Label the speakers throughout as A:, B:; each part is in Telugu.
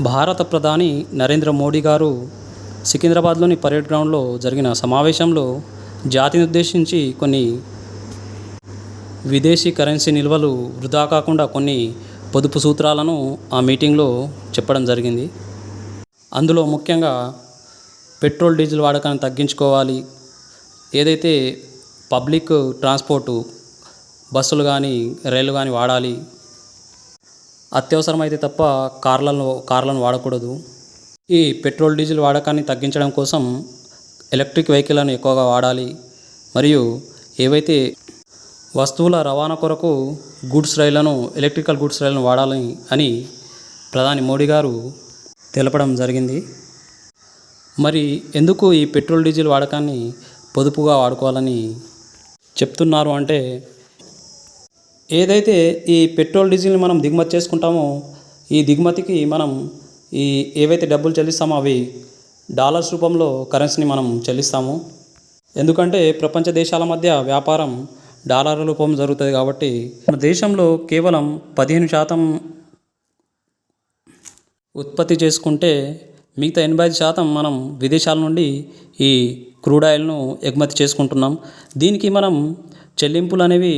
A: భారత ప్రధాని నరేంద్ర మోడీ గారు సికింద్రాబాద్లోని పరేడ్ గ్రౌండ్లో జరిగిన సమావేశంలో జాతిని ఉద్దేశించి కొన్ని విదేశీ కరెన్సీ నిల్వలు వృధా కాకుండా కొన్ని పొదుపు సూత్రాలను ఆ మీటింగ్లో చెప్పడం జరిగింది. అందులో ముఖ్యంగా పెట్రోల్ డీజిల్ వాడకాన్ని తగ్గించుకోవాలి, ఏదైతే పబ్లిక్ ట్రాన్స్పోర్టు బస్సులు కానీ రైళ్ళు కానీ వాడాలి, అత్యవసరమైతే తప్ప కార్లను వాడకూడదు. ఈ పెట్రోల్ డీజిల్ వాడకాన్ని తగ్గించడం కోసం ఎలక్ట్రిక్ వెహికల్లను ఎక్కువగా వాడాలి, మరియు ఏవైతే వస్తువుల రవాణా కొరకు ఎలక్ట్రికల్ గూడ్స్ రైళ్లను వాడాలి అని ప్రధాని మోడీ గారు తెలపడం జరిగింది. మరి ఎందుకు ఈ పెట్రోల్ డీజిల్ వాడకాన్ని పొదుపుగా వాడుకోవాలని చెప్తున్నారు అంటే, ఏదైతే ఈ పెట్రోల్ డీజిల్ని మనం దిగుమతి చేసుకుంటామో ఈ దిగుమతికి మనం ఏవైతే డబ్బులు చెల్లిస్తామో అవి డాలర్స్ రూపంలో కరెన్సీని మనం చెల్లిస్తాము. ఎందుకంటే ప్రపంచ దేశాల మధ్య వ్యాపారం డాలర్ల రూపంలో జరుగుతుంది కాబట్టి మన దేశంలో కేవలం 15% ఉత్పత్తి చేసుకుంటే మిగతా 85% మనం విదేశాల నుండి ఈ క్రూడ్ ఆయిల్ను ఎగుమతి చేసుకుంటున్నాం. దీనికి మనం చెల్లింపులు అనేవి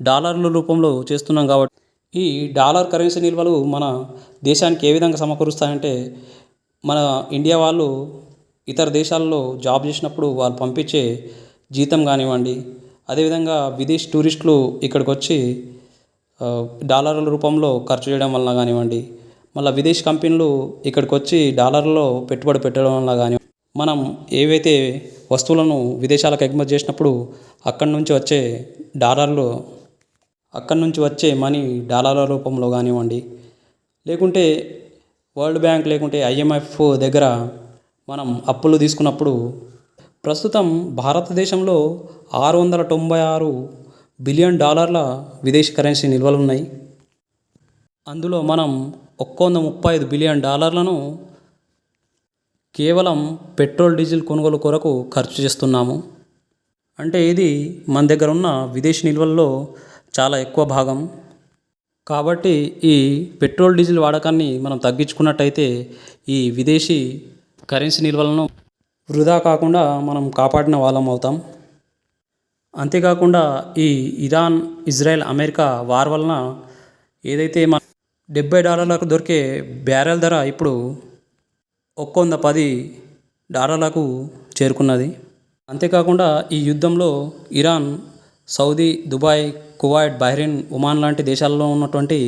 A: డాలర్ల రూపంలో చేస్తున్నాం కాబట్టి ఈ డాలర్ కరెన్సీ నిల్వలు మన దేశానికి ఏ విధంగా సమకూరుస్తాయంటే, మన ఇండియా వాళ్ళు ఇతర దేశాల్లో జాబ్ చేసినప్పుడు వాళ్ళు పంపించే జీతం కానివ్వండి, అదేవిధంగా విదేశీ టూరిస్టులు ఇక్కడికి వచ్చి డాలర్ల రూపంలో ఖర్చు చేయడం వలన కానివ్వండి, మళ్ళీ విదేశీ కంపెనీలు ఇక్కడికి వచ్చి డాలర్లలో పెట్టుబడి పెట్టడం వల్ల కానీ మనం ఏవైతే వస్తువులను విదేశాలకు ఎగుమతి చేసినప్పుడు అక్కడి నుంచి వచ్చే మనీ డాలర్ల రూపంలో కానివ్వండి, లేకుంటే వరల్డ్ బ్యాంక్ లేకుంటే IMF దగ్గర మనం అప్పులు తీసుకున్నప్పుడు ప్రస్తుతం భారతదేశంలో $696 బిలియన్ విదేశీ కరెన్సీ నిల్వలు ఉన్నాయి. అందులో మనం $135 బిలియన్ కేవలం పెట్రోల్ డీజిల్ కొనుగోలు కొరకు ఖర్చు చేస్తున్నాము. అంటే ఇది మన దగ్గర ఉన్న విదేశీ నిల్వల్లో చాలా ఎక్కువ భాగం. కాబట్టి ఈ పెట్రోల్ డీజిల్ వాడకాన్ని మనం తగ్గించుకున్నట్టయితే ఈ విదేశీ కరెన్సీ నిల్వలను వృధా కాకుండా మనం కాపాడిన వాళ్ళం అవుతాం. అంతేకాకుండా ఈ ఇరాన్, ఇజ్రాయెల్, అమెరికా వార్ వలన ఏదైతే మన $70 దొరికే బ్యారెల్ ధర ఇప్పుడు $110 చేరుకున్నది. అంతేకాకుండా ఈ యుద్ధంలో Iran, Saudi, Dubai, Kuwait, Bahrain, Oman లాంటి దేశాల్లో ఉన్నటువంటి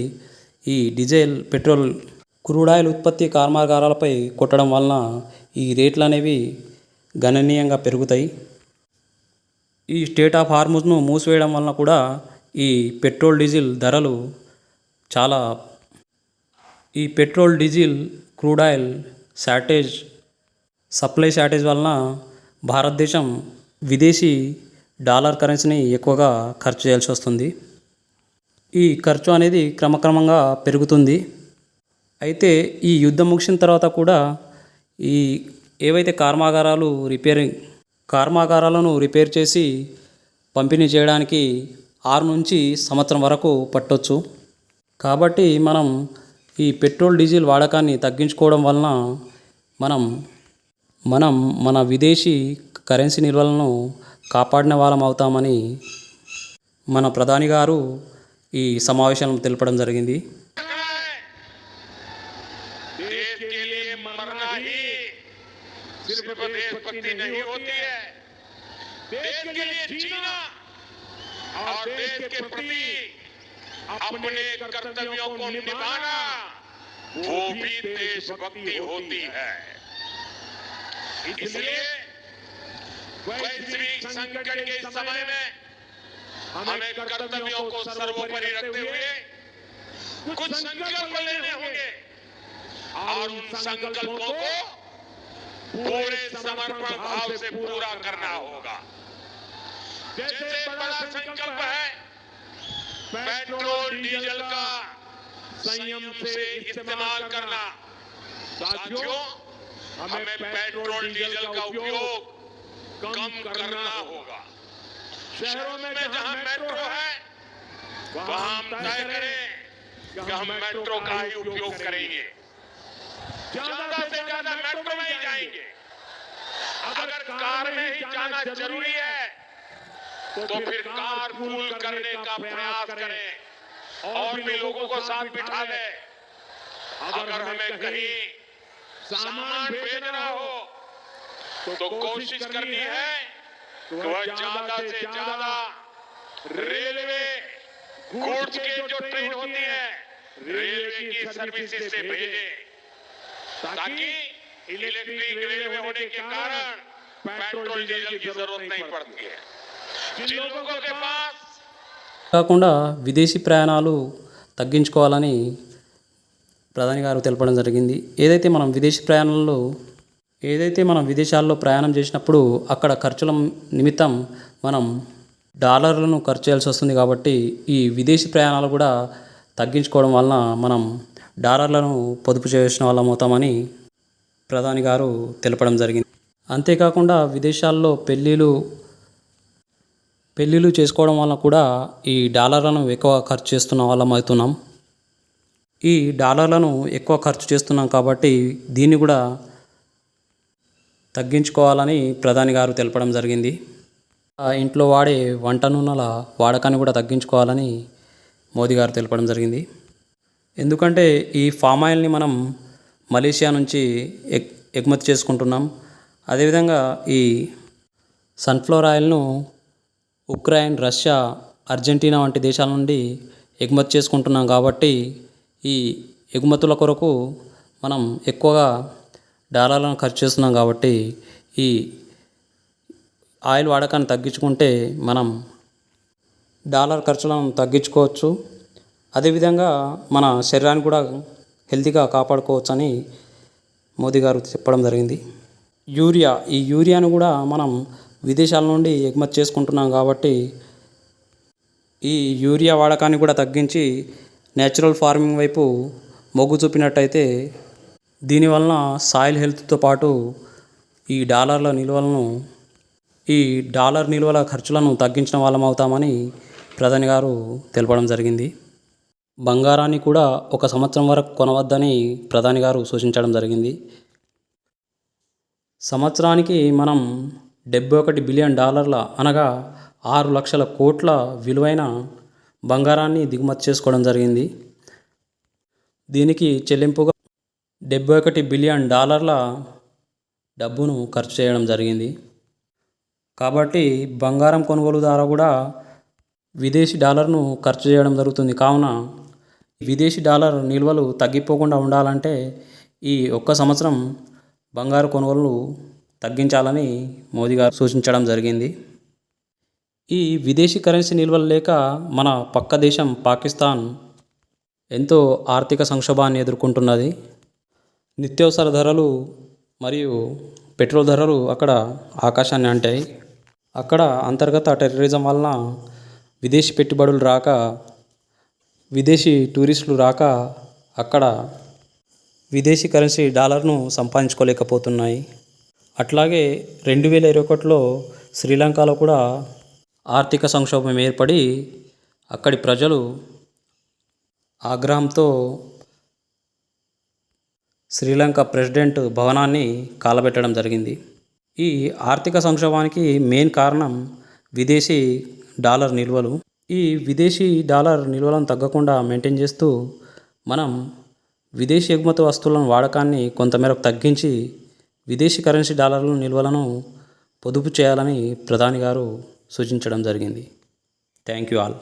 A: ఈ డీజిల్, పెట్రోల్, క్రూడ్ ఆయిల్ ఉత్పత్తి కర్మాగారాలపై కొట్టడం వలన ఈ రేట్లు అనేవి గణనీయంగా పెరుగుతాయి. ఈ స్టేట్ ఆఫ్ హార్ముజ్ను మూసివేయడం వలన కూడా ఈ పెట్రోల్ డీజిల్ ధరలు ఈ petrol diesel crude oil supply shortage వలన భారతదేశం విదేశీ డాలర్ కరెన్సీని ఎక్కువగా ఖర్చు చేయాల్సి వస్తుంది. ఈ ఖర్చు అనేది క్రమక్రమంగా పెరుగుతుంది. అయితే ఈ యుద్ధం ముగిసిన తర్వాత కూడా ఈ ఏవైతే కర్మాగారాలను రిపేర్ చేసి పంపిణీ చేయడానికి 6 నుంచి సంవత్సరం వరకు పట్టొచ్చు. కాబట్టి మనం ఈ పెట్రోల్ డీజిల్ వాడకాన్ని తగ్గించుకోవడం వలన మనం మన విదేశీ కరెన్సీ నిల్వలను కాపాడిన వాళ్ళం అవుతామని మన ప్రధాని గారు ఈ సమావేశంలో తెలపడం జరిగింది.
B: अपने कर्तव्यों को निभाना वो भी देशभक्ति होती है। इसलिए वैश्विक संकट के समय में हमें कर्तव्यों को सर्वोपरि रखते हुए कुछ संकल्प लेने होंगे और उन संकल्पों को पूरे समर्पण भाव से पूरा करना होगा। जैसे बड़ा संकल्प है पेट्रोल डीजल का संयम से इस्तेमाल करना। साथियों, हमें पेट्रोल डीजल का उपयोग कम करना होगा। शहरों में जहां मेट्रो है वहां हम तय करें कि हम मेट्रो का ही उपयोग करेंगे। ज्यादा से ज्यादा मेट्रो में ही जाएंगे। अगर कार में ही जाना जरूरी है तो फिर कार पूल करने का प्रयास करें और भी लोगों को साथ बिठा लें। अगर हमें कहीं सामान भेजना हो तो कोशिश करनी है कि वह ज्यादा से ज्यादा रेलवे गुड्स के जो ट्रेन होती है रेलवे की सर्विसेज से भेजें, ताकि इलेक्ट्रिक रेलवे होने के कारण पेट्रोल डीजल की जरूरत नहीं पड़ती है। जिन लोगों के पास
A: కాకుండా విదేశీ ప్రయాణాలు తగ్గించుకోవాలని ప్రధాని గారు తెలపడం జరిగింది. ఏదైతే మనం విదేశాల్లో ప్రయాణం చేసినప్పుడు అక్కడ ఖర్చుల నిమిత్తం మనం డాలర్లను ఖర్చు చేయాల్సి వస్తుంది. కాబట్టి ఈ విదేశీ ప్రయాణాలు కూడా తగ్గించుకోవడం వలన మనం డాలర్లను పొదుపు చేసిన వాళ్ళం అవుతామని ప్రధాని గారు తెలపడం జరిగింది. అంతేకాకుండా విదేశాల్లో పెళ్ళిళ్ళు చేసుకోవడం వలన కూడా ఈ డాలర్లను ఎక్కువ ఖర్చు చేస్తున్న వాళ్ళం అవుతున్నాం. ఈ డాలర్లను ఎక్కువ ఖర్చు చేస్తున్నాం కాబట్టి దీన్ని కూడా తగ్గించుకోవాలని ప్రధాని గారు తెలపడం జరిగింది. ఇంట్లో వాడే వంట నూనెల వాడకాన్ని కూడా తగ్గించుకోవాలని మోదీ గారు తెలపడం జరిగింది. ఎందుకంటే ఈ ఫామ్ ఆయిల్ని మనం మలేషియా నుంచి ఎగుమతి చేసుకుంటున్నాం. అదేవిధంగా ఈ సన్ఫ్లవర్ ఆయిల్ను ఉక్రెయిన్, రష్యా, అర్జెంటీనా వంటి దేశాల నుండి ఎగుమతి చేసుకుంటున్నాం. కాబట్టి ఈ ఎగుమతుల కొరకు మనం ఎక్కువగా డాలర్లను ఖర్చు చేస్తున్నాం. కాబట్టి ఈ ఆయిల్ వాడకాన్ని తగ్గించుకుంటే మనం డాలర్ ఖర్చులను తగ్గించుకోవచ్చు. అదేవిధంగా మన శరీరాన్ని కూడా హెల్తీగా కాపాడుకోవచ్చు అని మోదీ గారు చెప్పడం జరిగింది. ఈ యూరియాను కూడా మనం విదేశాల నుండి ఎగుమతి చేసుకుంటున్నాం. కాబట్టి ఈ యూరియా వాడకాన్ని కూడా తగ్గించి నేచురల్ ఫార్మింగ్ వైపు మొగ్గు చూపినట్టయితే దీనివలన సాయిల్ హెల్త్తో పాటు ఈ డాలర్ నిల్వల ఖర్చులను తగ్గించిన వాళ్ళం అవుతామని ప్రధాని గారు తెలపడం జరిగింది. బంగారాన్ని కూడా 1 సంవత్సరం వరకు కొనవద్దని ప్రధాని గారు సూచించడం జరిగింది. సంవత్సరానికి మనం $71 బిలియన్ అనగా 6 లక్షల కోట్ల విలువైన బంగారాన్ని దిగుమతి చేసుకోవడం జరిగింది. దీనికి చెల్లింపుగా $71 బిలియన్ డబ్బును ఖర్చు చేయడం జరిగింది. కాబట్టి బంగారం కొనుగోలు ద్వారా కూడా విదేశీ డాలర్ను ఖర్చు చేయడం జరుగుతుంది. కావున విదేశీ డాలర్ నిల్వలు తగ్గిపోకుండా ఉండాలంటే ఈ 1 సంవత్సరం బంగారు కొనుగోలు తగ్గించాలని మోదీ గారు సూచించడం జరిగింది. ఈ విదేశీ కరెన్సీ నిల్వలు లేక మన పక్క దేశం పాకిస్తాన్ ఎంతో ఆర్థిక సంక్షోభాన్ని ఎదుర్కొంటున్నది. నిత్యావసర ధరలు మరియు పెట్రోల్ ధరలు అక్కడ ఆకాశాన్ని అంటాయి. అక్కడ అంతర్గత టెర్రరిజం వలన విదేశీ పెట్టుబడులు రాక, విదేశీ టూరిస్టులు రాక అక్కడ విదేశీ కరెన్సీ డాలర్ను సంపాదించుకోలేకపోతున్నాయి. అట్లాగే 2021లో శ్రీలంకలో కూడా ఆర్థిక సంక్షోభం ఏర్పడి అక్కడి ప్రజలు ఆగ్రహంతో శ్రీలంక ప్రెసిడెంట్ భవనాన్ని కాలబెట్టడం జరిగింది. ఈ ఆర్థిక సంక్షోభానికి మెయిన్ కారణం విదేశీ డాలర్ నిల్వలు. ఈ విదేశీ డాలర్ నిల్వలను తగ్గకుండా మెయింటైన్ చేస్తూ మనం విదేశీ ఎగుమతి వస్తువులను వాడకాన్ని కొంతమేరకు తగ్గించి విదేశీ కరెన్సీ డాలర్ల నిల్వలను పొదుపు చేయాలని ప్రధాని గారు సూచించడం జరిగింది. Thank you all.